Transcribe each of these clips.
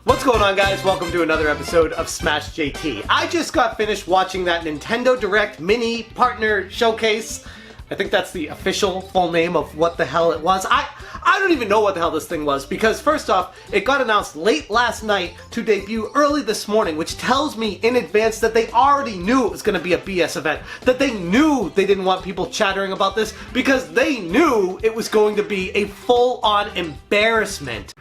What's going on, guys? Welcome to another episode of Smash JT. I just got finished watching that Nintendo Direct Mini Partner Showcase. I think that's the official full name of what the hell it was. I don't even know what the hell this thing was, because first off, it got announced late last night to debut early this morning, which tells me in advance that they already knew it was going to be a BS event, that they knew they didn't want people chattering about this, because they knew it was going to be a full-on embarrassment.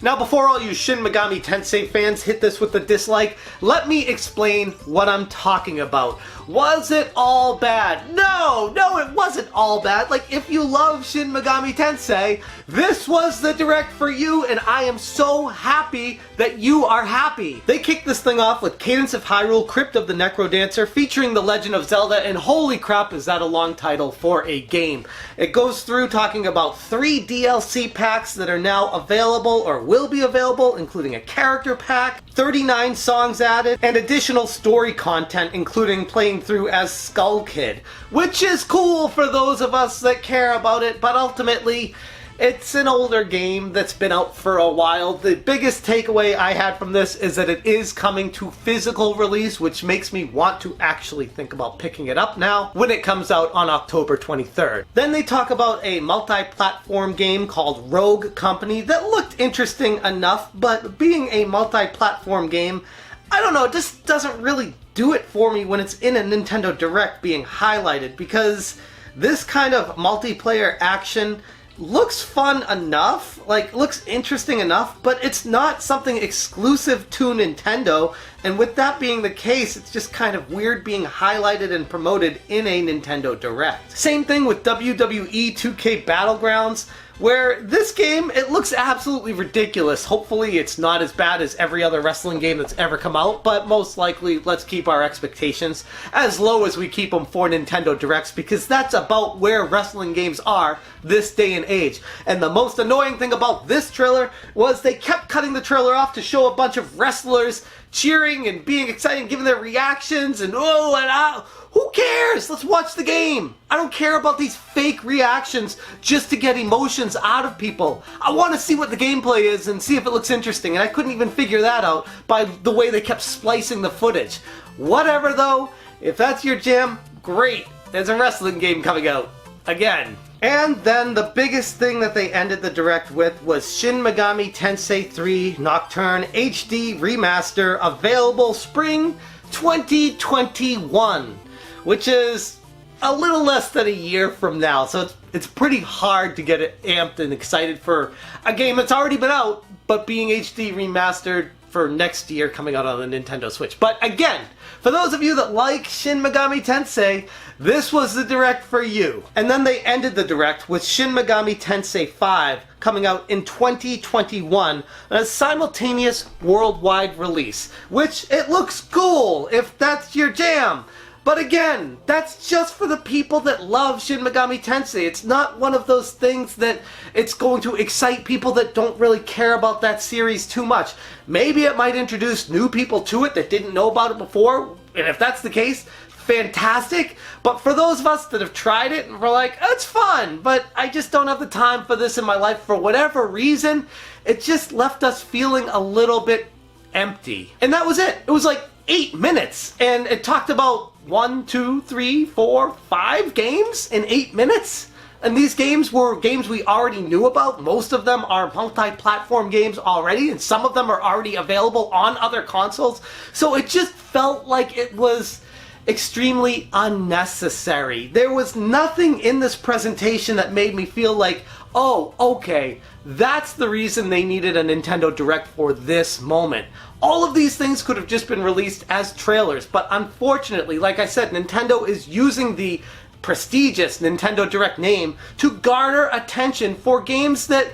Now, before all you Shin Megami Tensei fans hit this with a dislike, let me explain what I'm talking about. Was it all bad? No, it wasn't all bad. Like, if you love Shin Megami Tensei, this was the Direct for you, and I am so happy that you are happy. They kicked this thing off with Cadence of Hyrule, Crypt of the NecroDancer, featuring The Legend of Zelda, and holy crap, is that a long title for a game. It goes through talking about 3 DLC packs that are now available, or will be available, including a character pack, 39 songs added, and additional story content, including playing through as Skull Kid, which is cool for those of us that care about it, but ultimately, it's an older game that's been out for a while. The biggest takeaway I had from this is that it is coming to physical release, which makes me want to actually think about picking it up now when it comes out on October 23rd. Then they talk about a multi-platform game called Rogue Company that looked interesting enough, but being a multi-platform game, I don't know, it just doesn't really do it for me when it's in a Nintendo Direct being highlighted, because this kind of multiplayer action looks fun enough, like looks interesting enough, but it's not something exclusive to Nintendo, and with that being the case, it's just kind of weird being highlighted and promoted in a Nintendo Direct. Same thing with WWE 2K Battlegrounds, where this game, it looks absolutely ridiculous. Hopefully it's not as bad as every other wrestling game that's ever come out, but most likely let's keep our expectations as low as we keep them for Nintendo Directs, because that's about where wrestling games are this day and age. And the most annoying thing about this trailer was they kept cutting the trailer off to show a bunch of wrestlers cheering and being excited and giving their reactions and who cares? Let's watch the game. I don't care about these fake reactions just to get emotions out of people. I want to see what the gameplay is and see if it looks interesting, and I couldn't even figure that out by the way they kept splicing the footage. Whatever though, if that's your jam, great. There's a wrestling game coming out. Again. And then the biggest thing that they ended the Direct with was Shin Megami Tensei 3 Nocturne HD Remaster, available spring 2021, which is a little less than a year from now, so it's pretty hard to get it amped and excited for a game that's already been out, but being HD remastered for next year coming out on the Nintendo Switch. But again, for those of you that like Shin Megami Tensei, this was the Direct for you. And then they ended the Direct with Shin Megami Tensei 5 coming out in 2021 on a simultaneous worldwide release, which it looks cool if that's your jam. But again, that's just for the people that love Shin Megami Tensei. It's not one of those things that it's going to excite people that don't really care about that series too much. Maybe it might introduce new people to it that didn't know about it before, and if that's the case, fantastic. But for those of us that have tried it and we're like, it's fun, but I just don't have the time for this in my life for whatever reason, it just left us feeling a little bit empty. And that was it. It was like 8 minutes, and it talked about 1, 2, 3, 4, 5 games in 8 minutes. And these games were games we already knew about. Most of them are multi-platform games already, and some of them are already available on other consoles. So it just felt like it was extremely unnecessary. There was nothing in this presentation that made me feel like, oh, okay, that's the reason they needed a Nintendo Direct for this moment. All of these things could have just been released as trailers, but unfortunately, like I said, Nintendo is using the prestigious Nintendo Direct name to garner attention for games that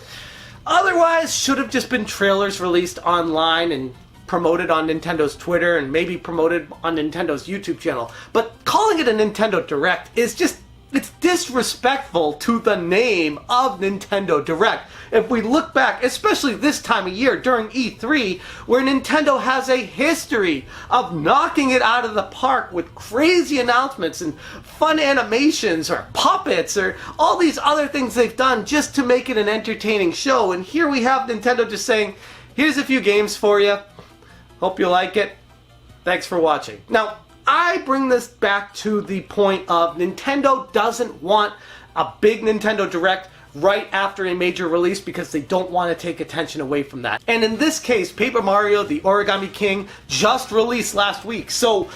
otherwise should have just been trailers released online and promoted on Nintendo's Twitter and maybe promoted on Nintendo's YouTube channel. But calling it a Nintendo Direct is just, it's disrespectful to the name of Nintendo Direct. If we look back, especially this time of year during E3, where Nintendo has a history of knocking it out of the park with crazy announcements and fun animations or puppets or all these other things they've done just to make it an entertaining show. And here we have Nintendo just saying, here's a few games for you. Hope you like it. Thanks for watching. Now, I bring this back to the point of Nintendo doesn't want a big Nintendo Direct right after a major release because they don't want to take attention away from that. And in this case, Paper Mario: The Origami King just released last week. So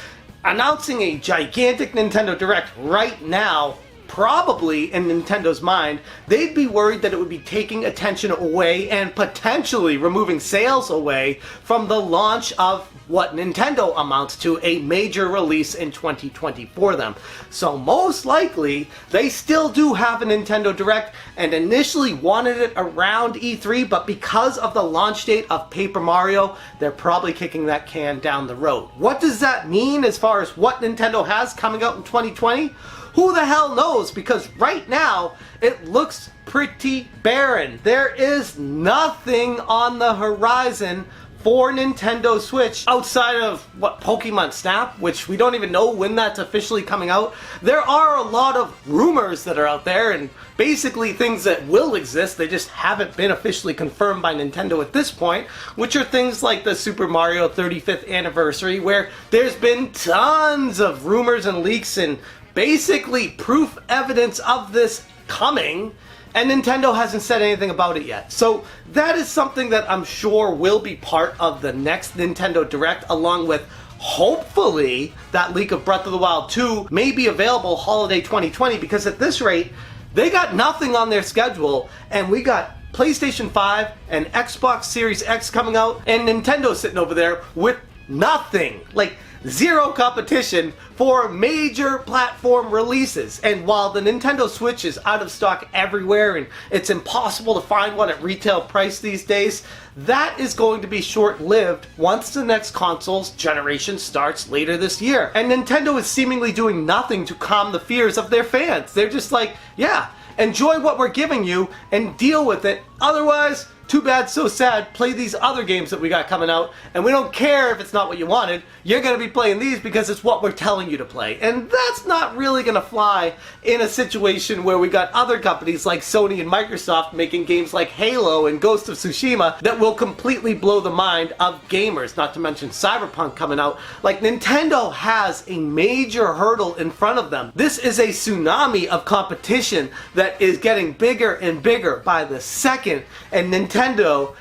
announcing a gigantic Nintendo Direct right now, probably in Nintendo's mind, they'd be worried that it would be taking attention away and potentially removing sales away from the launch of what Nintendo amounts to a major release in 2020 for them. So most likely, they still do have a Nintendo Direct and initially wanted it around E3, but because of the launch date of Paper Mario, they're probably kicking that can down the road. What does that mean as far as what Nintendo has coming out in 2020? Who the hell knows? Because right now, it looks pretty barren. There is nothing on the horizon for Nintendo Switch outside of, what, Pokemon Snap, which we don't even know when that's officially coming out. There are a lot of rumors that are out there and basically things that will exist, they just haven't been officially confirmed by Nintendo at this point, which are things like the Super Mario 35th anniversary, where there's been tons of rumors and leaks and basically proof evidence of this coming, and Nintendo hasn't said anything about it yet. So that is something that I'm sure will be part of the next Nintendo Direct, along with hopefully that leak of Breath of the Wild 2 may be available holiday 2020, because at this rate, they got nothing on their schedule, and we got PlayStation 5 and Xbox Series X coming out, and Nintendo sitting over there with nothing. Like, zero competition for major platform releases. And while the Nintendo Switch is out of stock everywhere and it's impossible to find one at retail price these days, that is going to be short-lived once the next console's generation starts later this year. And Nintendo is seemingly doing nothing to calm the fears of their fans. They're just like, yeah, enjoy what we're giving you and deal with it. Otherwise, too bad, so sad, play these other games that we got coming out, and we don't care if it's not what you wanted, you're going to be playing these because it's what we're telling you to play. And that's not really going to fly in a situation where we got other companies like Sony and Microsoft making games like Halo and Ghost of Tsushima that will completely blow the mind of gamers, not to mention Cyberpunk coming out. Like, Nintendo has a major hurdle in front of them. This is a tsunami of competition that is getting bigger and bigger by the second, and Nintendo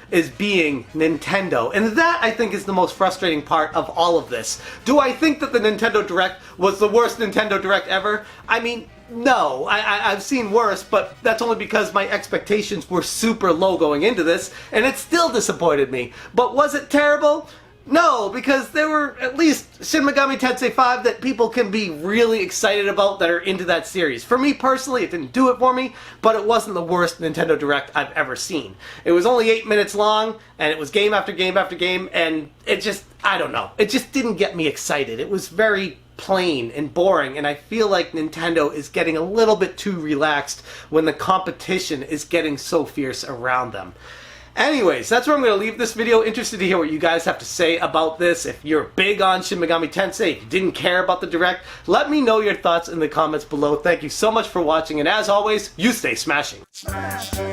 is being Nintendo. And that, I think, is the most frustrating part of all of this. Do I think that the Nintendo Direct was the worst Nintendo Direct ever? I mean, no. I've seen worse, but that's only because my expectations were super low going into this, and it still disappointed me. But was it terrible? No, because there were at least Shin Megami Tensei 5 that people can be really excited about that are into that series. For me personally, it didn't do it for me, but it wasn't the worst Nintendo Direct I've ever seen. It was only 8 minutes long, and it was game after game after game, and it just, I don't know, it just didn't get me excited. It was very plain and boring, and I feel like Nintendo is getting a little bit too relaxed when the competition is getting so fierce around them. Anyways, that's where I'm going to leave this video. Interested to hear what you guys have to say about this. If you're big on Shin Megami Tensei, if you didn't care about the Direct, let me know your thoughts in the comments below. Thank you so much for watching, and as always, you stay smashing. Smash.